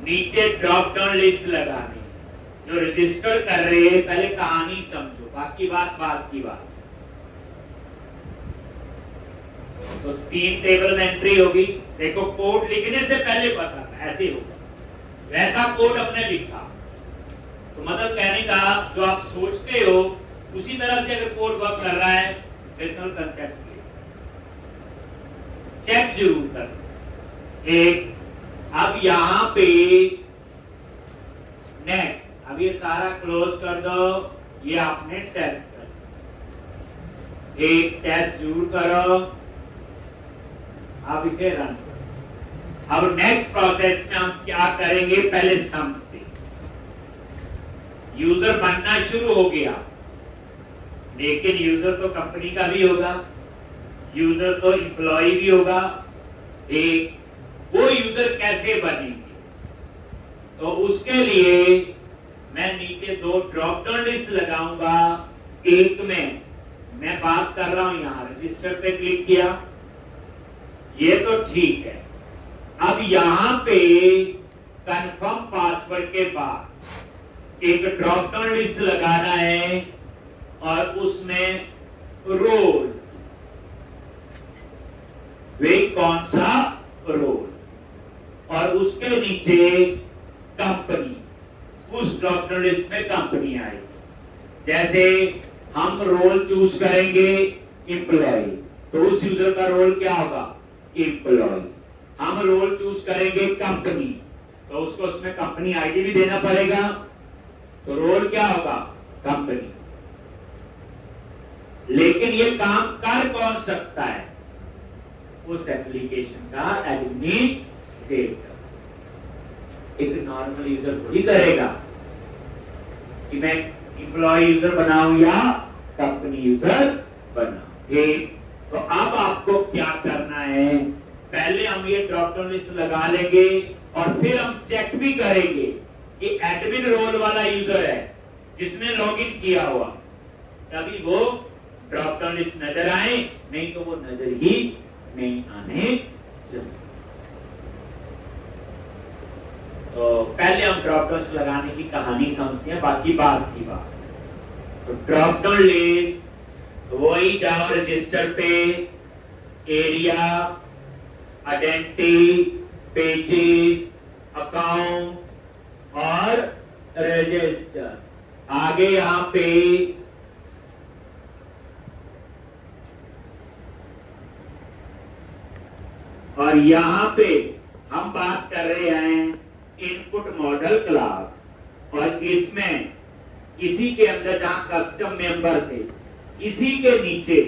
नीचे ड्रॉप डाउन लिस्ट लगानी। जो रजिस्टर कर रहे हैं पहले कहानी समझो, बाकी बात बाद की बात। तो 3 टेबल में एंट्री होगी। देखो कोड लिखने से पहले पता था ऐसे होगा, वैसा कोड अपने लिखा। तो मतलब कहने का जो आप सोचते हो उसी तरह से अगर कोड वर्क कर रहा है, रेशनल कंसेप्ट चेक जरूर कर। एक अब यहां पे नेक्स्ट, अब ये सारा क्लोज कर दो, ये आपने टेस्ट कर, एक टेस्ट जरूर करो। अब इसे रन करो। अब नेक्स्ट प्रोसेस में हम क्या करेंगे, पहले समझते। यूजर बनना शुरू हो गया, लेकिन यूजर तो कंपनी का भी होगा, यूजर तो एम्प्लॉय भी होगा। एक वो यूजर कैसे बनेंगे, तो उसके लिए मैं नीचे 2 ड्रॉप डाउन लिस्ट लगाऊंगा। एक में मैं बात कर रहा हूं, यहां रजिस्टर पे क्लिक किया, ये तो ठीक है। अब यहां पे कंफर्म पासवर्ड के बाद एक ड्रॉप डाउन लिस्ट लगाना है, और उसमें रोल, वे कौन सा रोल, और उसके नीचे कंपनी, उस ड्रॉप डाउन लिस्ट में कंपनी आएगी। जैसे हम रोल चूज करेंगे एम्प्लॉय, तो उस यूजर का रोल क्या होगा, एम्प्लॉय। हम रोल चूज करेंगे कंपनी, तो उसको उसमें कंपनी आईडी भी देना पड़ेगा, तो रोल क्या होगा, कंपनी। लेकिन ये काम कर कौन सकता है, उस एप्लीकेशन का एडमिनिस्ट्रेटर। एक नॉर्मल यूजर थोड़ी करेगा कि मैं एम्प्लॉय यूजर बनाऊं या कंपनी यूजर बनाऊं। ठीक, तो अब आपको क्या करना है, पहले हम ये ड्रॉप डाउन लिस्ट लगा लेंगे, और फिर हम चेक भी करेंगे कि एडमिन रोल वाला यूजर है जिसने लॉगिन किया हुआ, तभी वो ड्रॉप डाउन लिस्ट नजर आए, नहीं तो वो नजर ही नहीं आने चाहिए। तो पहले हम ड्रॉप डाउन लगाने की कहानी समझते हैं, बाकी बात की बात। तो ड्रॉप डाउन लिस्ट वही, जाओ रजिस्टर पे, एरिया, आइडेंटिटी, पेजेस, अकाउंट और रजिस्टर। आगे यहां पे और यहां पे हम बात कर रहे हैं इनपुट मॉडल क्लास, और इसमें इसी के अंदर जहां कस्टम मेंबर थे, इसी के नीचे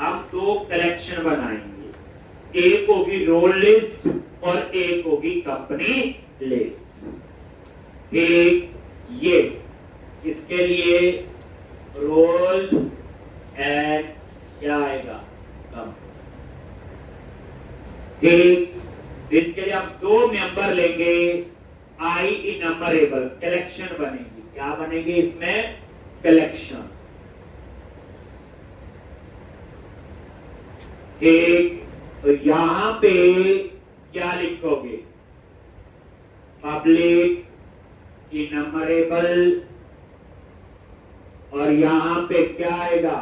हम 2 कलेक्शन बनाएंगे। एक होगी रोल लिस्ट और एक होगी कंपनी लिस्ट। एक ये इसके लिए रोल्स एंड क्या आएगा, कंपनी। एक इसके लिए हम 2 मेंबर लेंगे, आई इनमरेबल, कलेक्शन बनेगी। क्या बनेगी इसमें, कलेक्शन। एक तो यहां पे क्या लिखोगे, पब्लिक इनमरेबल, और यहां पे क्या आएगा,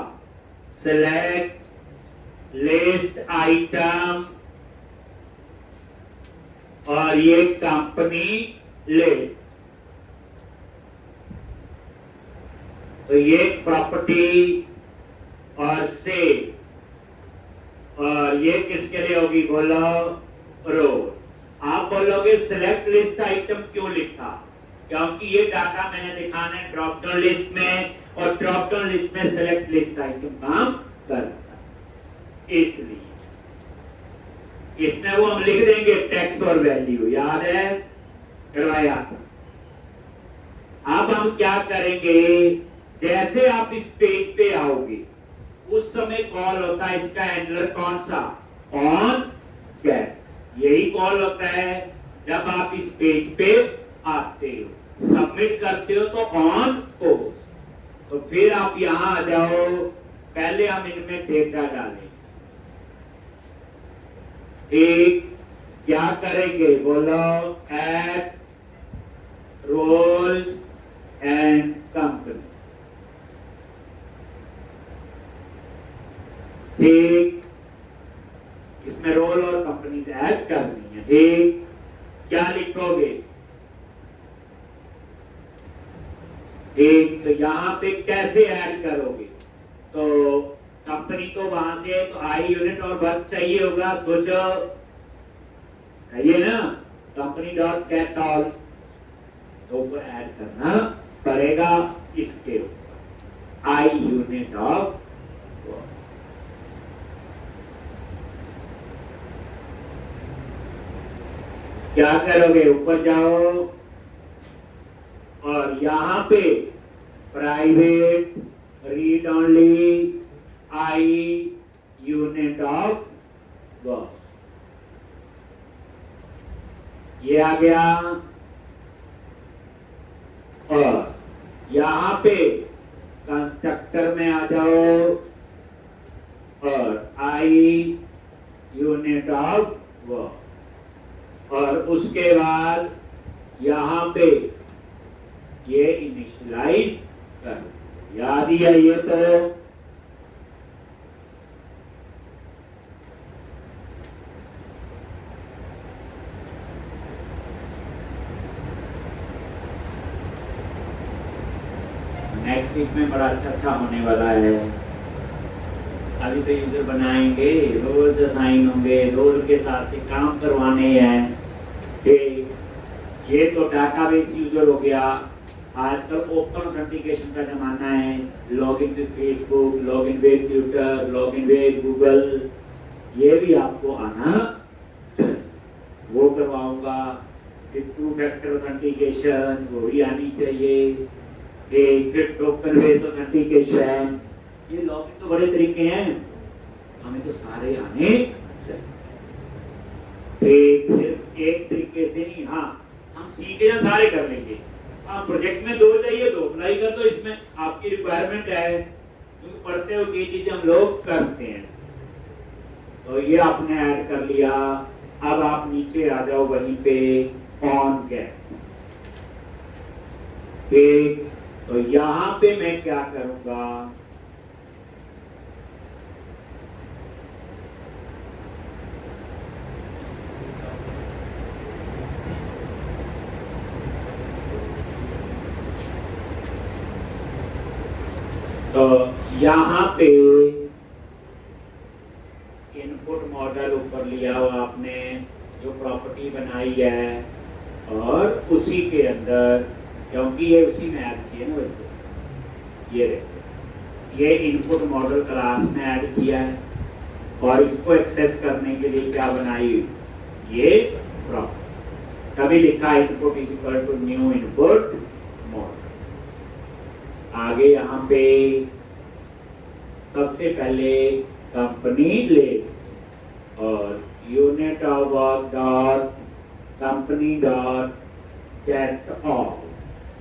सिलेक्ट लिस्ट आइटम, और ये कंपनी लिस्ट। तो ये प्रॉपर्टी और सेव, और ये किसके लिए होगी बोलो, रोल। आप बोलोगे सिलेक्ट लिस्ट आइटम क्यों लिखा, क्योंकि ये डाटा मैंने दिखाना है ड्रॉप डाउन लिस्ट में, और ड्रॉप डाउन लिस्ट में सिलेक्ट लिस्ट आइटम काम करता है, इसलिए इसमें वो हम लिख देंगे टेक्स्ट और वैल्यू, याद है करवाया। अब हम क्या करेंगे, जैसे आप इस पेज पे आओगे उस समय कॉल होता है इसका हैंडलर कौन सा, ऑन कैट। यही कॉल होता है जब आप इस पेज पे आते हो, सबमिट करते हो तो ऑन पोस्ट। तो फिर आप यहां आ जाओ, पहले हम इनमें डेटा डालें। एक क्या करेंगे बोलो, ऐड रोल्स एंड कंपनी। ठीक, इसमें रोल और कंपनीज ऐड करनी है। ठीक, क्या लिखोगे, एक तो यहां पे कैसे ऐड करोगे, तो कंपनी तो वहां से है, तो आई यूनिट और वर्क चाहिए होगा, सोचो चाहिए ना, कंपनी डॉट गेट ऑल, तो ऊपर ऐड करना पड़ेगा इसके ऊपर आई यूनिट ऑफ वर्क। क्या करोगे, ऊपर जाओ और यहां पे private read only I unit of work, ये आ गया। और यहां पे कंस्ट्रक्टर में आ जाओ और आई यूनिट ऑफ वर्क, और उसके बाद यहां पे ये इनिशियलाइज कर, याद ही है ये तो। नेक्स्ट वीक में बड़ा अच्छा होने वाला है। अभी तो यूजर बनाएंगे, रोल्स असाइन होंगे, रोल के साथ से काम करवाने हैं। ठीक, ये तो डाटाबेस यूजर हो गया। आजकल ओपन ऑथेंटिकेशन का जमाना है, login with Facebook, login with Twitter, login with Google, ये भी आपको आना चाहिए, वो करवाऊंगा। टू फैक्टर ऑथेंटिकेशन वो भी आनी चाहिए। फिर टोकन बेस्ड ऑथेंटिकेशन, ये लॉगिन तो बड़े तरीके हैं, हमें तो सारे आने चाहिए। सिर्फ एक तरीके से नहीं, हाँ हम सीखे ना सारे कर लेंगे। आप प्रोजेक्ट में 2 चाहिए, 2 अप्लाई कर दो, इसमें आपकी रिक्वायरमेंट है, क्योंकि पढ़ते हो ये चीजें हम लोग करते हैं। तो ये आपने ऐड कर लिया। अब आप नीचे आ जाओ, वहीं पे ऑन कैट। ठीक, तो यहां पे मैं क्या करूंगा, तो यहां पे इनपुट मॉडल ऊपर लिया हो आपने, जो प्रॉपर्टी बनाई है, और उसी के अंदर, क्योंकि ये उसी में ऐड किया ना, वैसे ये देखो, ये इनपुट मॉडल क्लास में ऐड किया है, और इसको एक्सेस करने के लिए क्या बनाई, ये प्रॉपर्टी। तभी लिखा input is equal to new input model. आगे यहाँ पे सबसे पहले कंपनी लिस्ट और unit of work dot company dot get all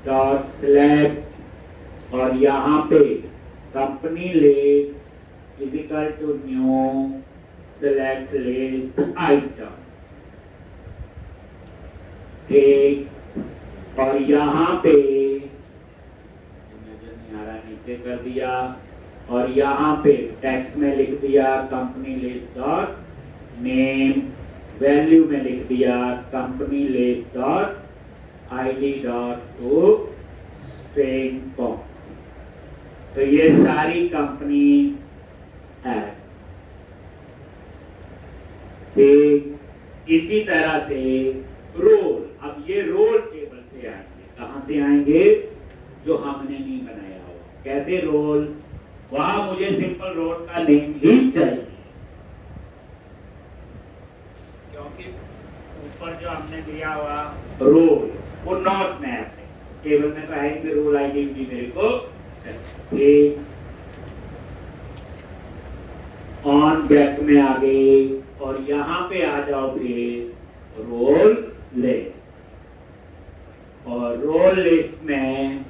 dot select, और यहाँ पे company list is equal to new select list item. ठीक, और यहाँ पे नजर नहीं आ रहा, नीचे कर दिया, और यहाँ पे टेक्स्ट में लिख दिया company list dot name, value में लिख दिया company list dot id dot to string com. तो ये सारी कंपनीज है। इसी तरह से रोल, अब ये रोल टेबल से आएंगे, कहां से आएंगे? जो हमने नहीं बनाया हो। कैसे रोल? वहां मुझे सिंपल रोल का नेम ही चाहिए, क्योंकि ऊपर जो हमने दिया हुआ रोल वो नॉट मैप है। टेबल में तो आएंगे रोल आईडी भी मेरे को ऑन बैक में आ गए, और यहां पे आ जाओ फिर रोल लिस्ट, और रोल लिस्ट में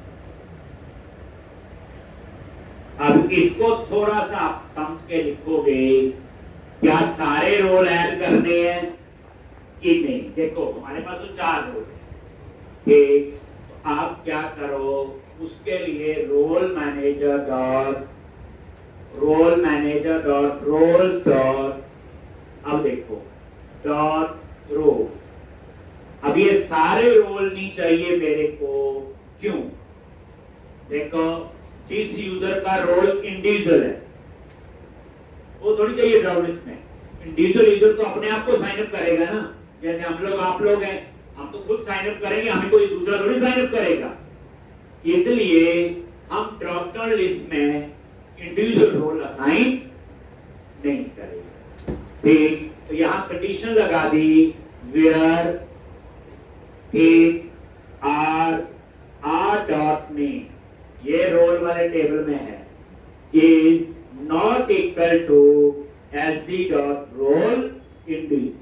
अब इसको थोड़ा सा आप समझ के लिखोगे, क्या सारे रोल ऐड करने हैं कि नहीं? देखो हमारे पास तो 4 रोल है। एक, आप क्या करो, उसके लिए role manager dot roles dot, अब देखो डॉट रोल। अब ये सारे रोल नहीं चाहिए मेरे को, क्यों? देखो जिस यूजर का रोल इंडिविजुअल है वो थोड़ी चाहिए ड्रॉप लिस्ट में। इंडिविजुअल यूजर तो अपने आप को साइन अप करेगा ना, जैसे हम लोग आप लोग हैं, हम तो खुद साइन अप करेंगे, हमें कोई दूसरा थोड़ी साइन अप करेगा। इसलिए हम ड्रॉप डाउन लिस्ट में इंडिविजुअल रोल असाइन नहीं करेंगे। ठीक, तो यहां कंडीशन लगा दी, वेयर आर डॉट नेम, ये रोल वाले टेबल में है, is not equal to SD dot role individual.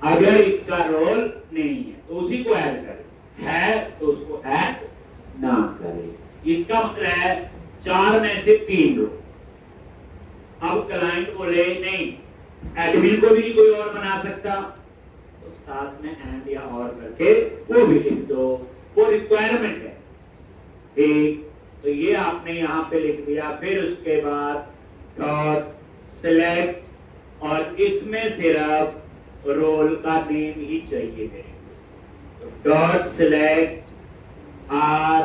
अगर इसका रोल नहीं है तो उसी को ऐड करें, है तो उसको ऐड ना करें। इसका मतलब है 4 में से 3 रो। अब क्लाइंट बोले नहीं, एडमिन को भी नहीं कोई और बना सकता, तो साथ में एंड या और करके वो भी लिख दो, वो रिक्वायरमेंट है। ठीक, तो ये आपने यहां पे लिख दिया। फिर उसके बाद डॉट सिलेक्ट, और इसमें सिर्फ रोल का नेम ही चाहिए मेरे को। डॉट सिलेक्ट आर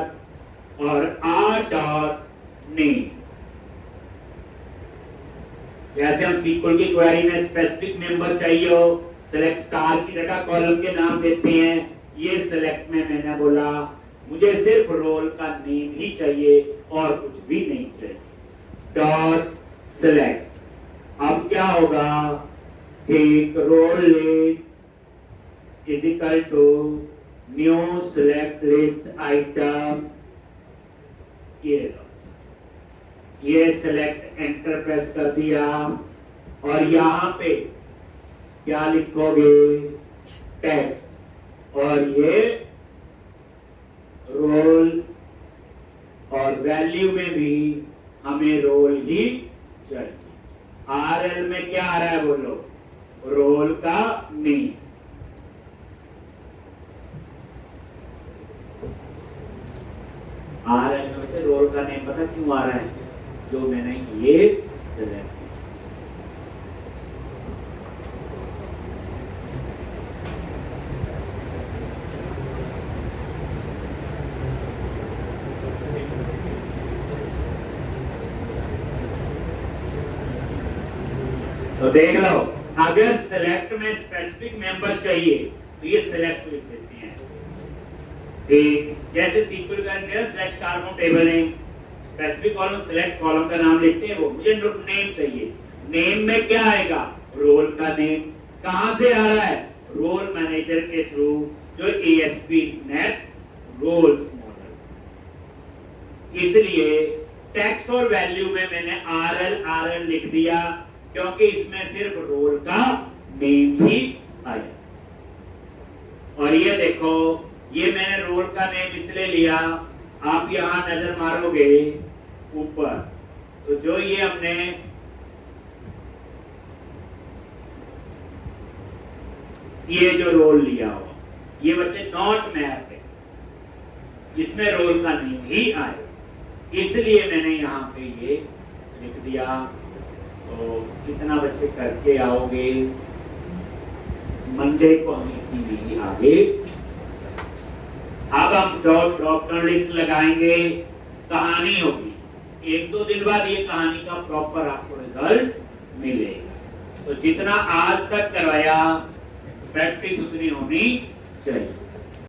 और आर डॉट नेम। जैसे हम सीक्वल की क्वेरी में स्पेसिफिक मेंबर चाहिए हो, सिलेक्ट स्टार की जगह कॉलम के नाम देते हैं। ये सिलेक्ट में मैंने बोला मुझे सिर्फ रोल का नेम ही चाहिए और कुछ भी नहीं चाहिए। डॉट सिलेक्ट, अब क्या होगा? एक role list is equal to new select list item, ये सिलेक्ट एंटर प्रेस कर दिया, और यहां पे क्या लिखोगे? टेक्स्ट, और ये रोल, और वैल्यू में भी हमें रोल ही चाहिए। आरएल में क्या आ रहा है बोलो? रोल का नेम। आरएल में बच्चे रोल का नेम पता क्यों आ रहा है? जो मैंने ये सिलेक्ट, तो देख लो, अगर सिलेक्ट में स्पेसिफिक मेंबर चाहिए तो ये सिलेक्ट लिख देते हैं। ठीक, जैसे सीक्वल करेंगे select star from table name, specific column select column का नाम लिखते हैं, वो मुझे नेम चाहिए। नेम में क्या आएगा? रोल का नेम। कहां से आ रहा है? रोल मैनेजर के थ्रू, जो एएसपी नेट रोल्स मॉडल। इसलिए टेक्स्ट और वैल्यू में मैंने आरएल लिख दिया, क्योंकि इसमें सिर्फ रोल का नेम ही आया। और ये देखो, ये मैंने रोल का नेम इसलिए लिया, आप यहां नजर मारोगे ऊपर, तो जो ये हमने ये जो रोल लिया हुआ, ये बच्चे नॉट मैप है, इसमें रोल का नेम ही आए, इसलिए मैंने यहां पे ये लिख दिया। तो कितना बच्चे करके आओगे? मंडे को हम इसी में ही आगे। अब हम ड्रॉप डाउन लिस्ट लगाएंगे, कहानी होगी, 1-2 दिन बाद ये कहानी का प्रॉपर आपको रिजल्ट मिलेगा। तो जितना आज तक करवाया प्रैक्टिस उतनी होनी चाहिए।